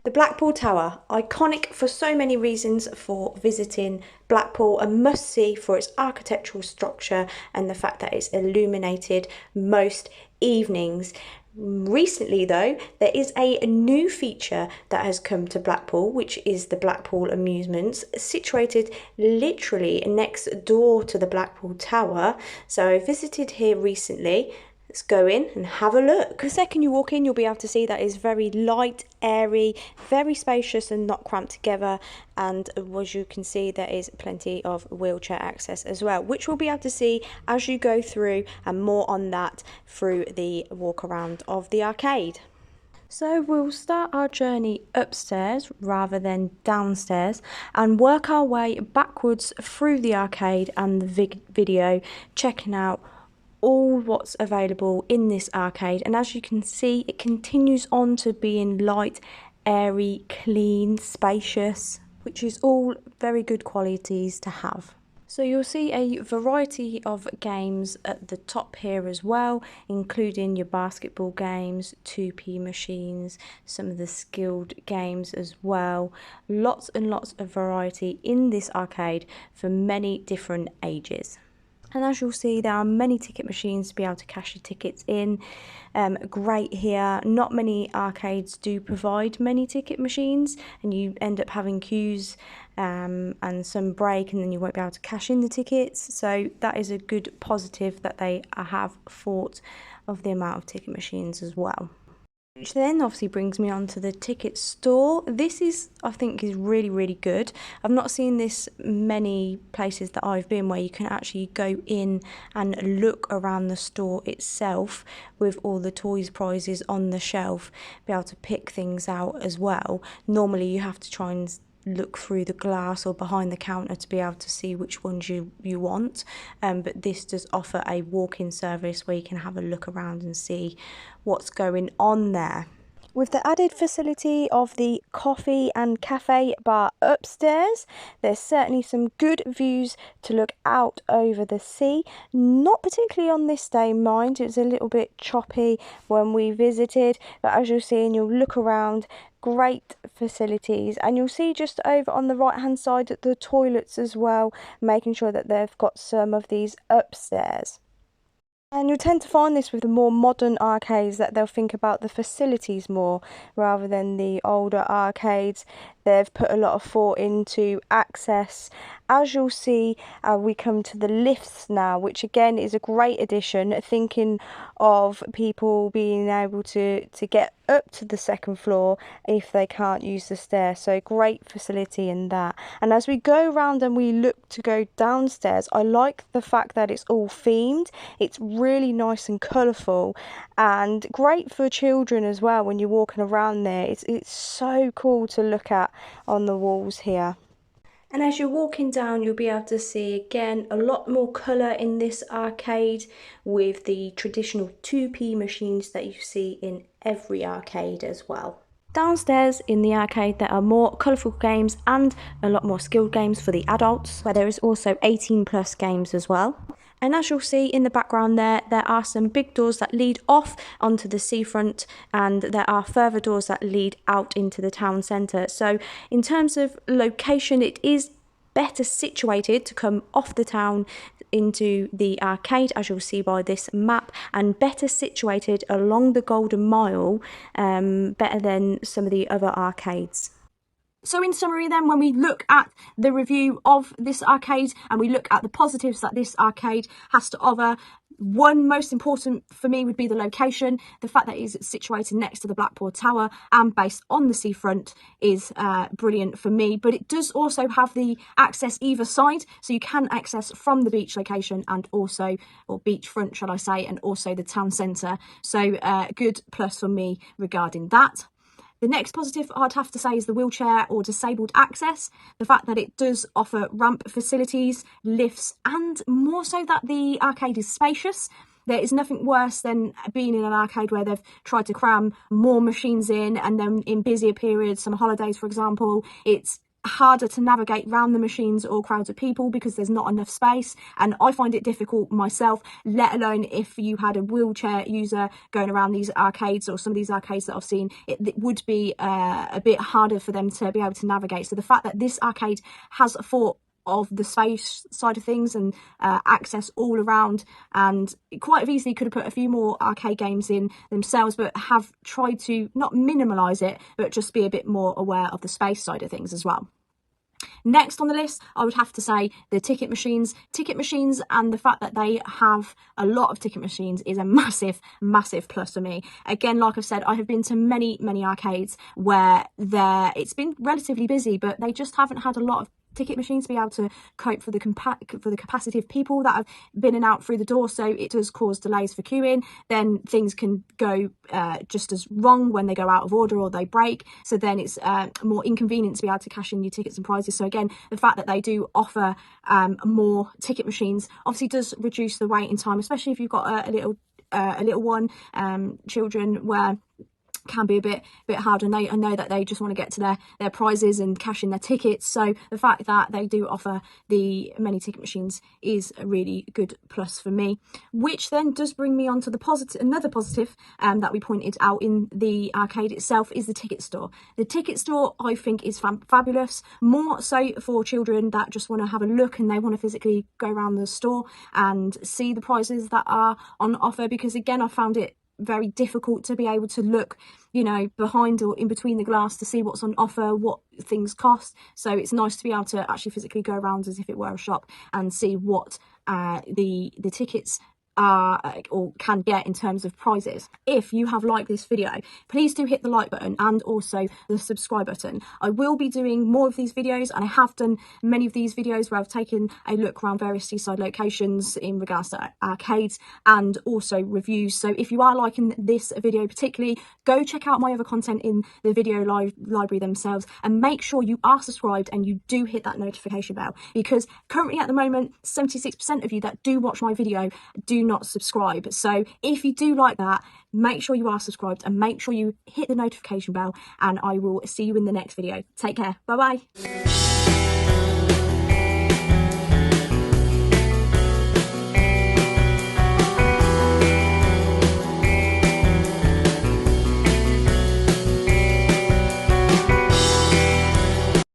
The Blackpool Tower, iconic for so many reasons for visiting Blackpool, a must-see for its architectural structure and the fact that it's illuminated most evenings. Recently though, there is a new feature that has come to Blackpool, which is the Blackpool Amusements, situated literally next door to the Blackpool Tower. So I visited here recently. Let's go in and have a look. The second you walk in, you'll be able to see that it's very light, airy, very spacious and not cramped together. And as you can see, there is plenty of wheelchair access as well, which we'll be able to see as you go through, and more on that through the walk around of the arcade. So we'll start our journey upstairs rather than downstairs and work our way backwards through the arcade and the video, checking out all what's available in this arcade. And as you can see, it continues on to being light, airy, clean, spacious, which is all very good qualities to have. So you'll see a variety of games at the top here as well, including your basketball games, 2p machines, some of the skilled games as well. Lots and lots of variety in this arcade for many different ages. And as you'll see, there are many ticket machines to be able to cash your tickets in. Great here. Not many arcades do provide many ticket machines, and you end up having queues and some break, and then you won't be able to cash in the tickets. So that is a good positive that they have thought of the amount of ticket machines as well. Which then obviously brings me on to the ticket store. This is, I think, is really good. I've not seen this many places that I've been where you can actually go in and look around the store itself with all the toys prizes on the shelf, be able to pick things out as well. Normally you have to try and look through the glass or behind the counter to be able to see which ones you want, but this does offer a walk-in service where you can have a look around and see what's going on there. With the added facility of the coffee and cafe bar upstairs, there's certainly some good views to look out over the sea. Not particularly on this day, mind, it was a little bit choppy when we visited, but as you'll see and you'll look around, great facilities. And you'll see just over on the right hand side the toilets as well, making sure that they've got some of these upstairs. And you'll tend to find this with the more modern arcades, that they'll think about the facilities more rather than the older arcades. They've put a lot of thought into access. As you'll see, we come to the lifts now, which again is a great addition, thinking of people being able to get up to the second floor if they can't use the stairs. So great facility in that. And as we go around and we look to go downstairs, I like the fact that it's all themed. It's really nice and colourful and great for children as well when you're walking around there. It's so cool to look at on the walls here. And as you're walking down, you'll be able to see again a lot more colour in this arcade with the traditional 2p machines that you see in every arcade as well. Downstairs in the arcade there are more colourful games and a lot more skilled games for the adults, where there is also 18+ games as well. And as you'll see in the background there are some big doors that lead off onto the seafront, and there are further doors that lead out into the town centre. So in terms of location, it is better situated to come off the town into the arcade, as you'll see by this map, and better situated along the Golden Mile, better than some of the other arcades. So in summary then, when we look at the review of this arcade and we look at the positives that this arcade has to offer, one most important for me would be the location. The fact that it is situated next to the Blackpool Tower and based on the seafront is brilliant for me. But it does also have the access either side, so you can access from the beach location and also, or beachfront shall I say, and also the town centre. So good plus for me regarding that. The next positive I'd have to say is the wheelchair or disabled access. The fact that it does offer ramp facilities, lifts, and more so that the arcade is spacious. There is nothing worse than being in an arcade where they've tried to cram more machines in, and then in busier periods, some holidays for example, it's harder to navigate around the machines or crowds of people because there's not enough space, and I find it difficult myself, let alone if you had a wheelchair user going around these arcades or some of these arcades that I've seen. It would be a bit harder for them to be able to navigate. So the fact that this arcade has thought of the space side of things and access all around, and quite easily could have put a few more arcade games in themselves, but have tried to not minimalise it, but just be a bit more aware of the space side of things as well. Next on the list, I would have to say the ticket machines. Ticket machines, and the fact that they have a lot of ticket machines, is a massive, massive plus for me. Again, like I've said, I have been to many, many arcades where it's been relatively busy, but they just haven't had a lot of ticket machines to be able to cope for the capacity of people that have been in and out through the door. So it does cause delays for queuing. Then things can go just as wrong when they go out of order or they break. So then it's more inconvenient to be able to cash in your tickets and prizes. So again, the fact that they do offer more ticket machines obviously does reduce the waiting time, especially if you've got a little one, children, where can be a bit hard, and I know that they just want to get to their prizes and cash in their tickets. So the fact that they do offer the many ticket machines is a really good plus for me, which then does bring me on to another positive that we pointed out in the arcade itself is the ticket store. The ticket store, I think, is fabulous, more so for children that just want to have a look and they want to physically go around the store and see the prizes that are on offer, because again, I found it very difficult to be able to look, behind or in between the glass to see what's on offer, what things cost. So it's nice to be able to actually physically go around as if it were a shop and see what the tickets are or can get in terms of prizes. If you have liked this video, please do hit the like button and also the subscribe button. I will be doing more of these videos, and I have done many of these videos where I've taken a look around various seaside locations in regards to arcades and also reviews. So if you are liking this video particularly, go check out my other content in the video library themselves, and make sure you are subscribed and you do hit that notification bell, because currently at the moment 76% of you that do watch my video do not subscribe. So if you do like that, make sure you are subscribed and make sure you hit the notification bell, and I will see you in the next video. Take care. Bye bye.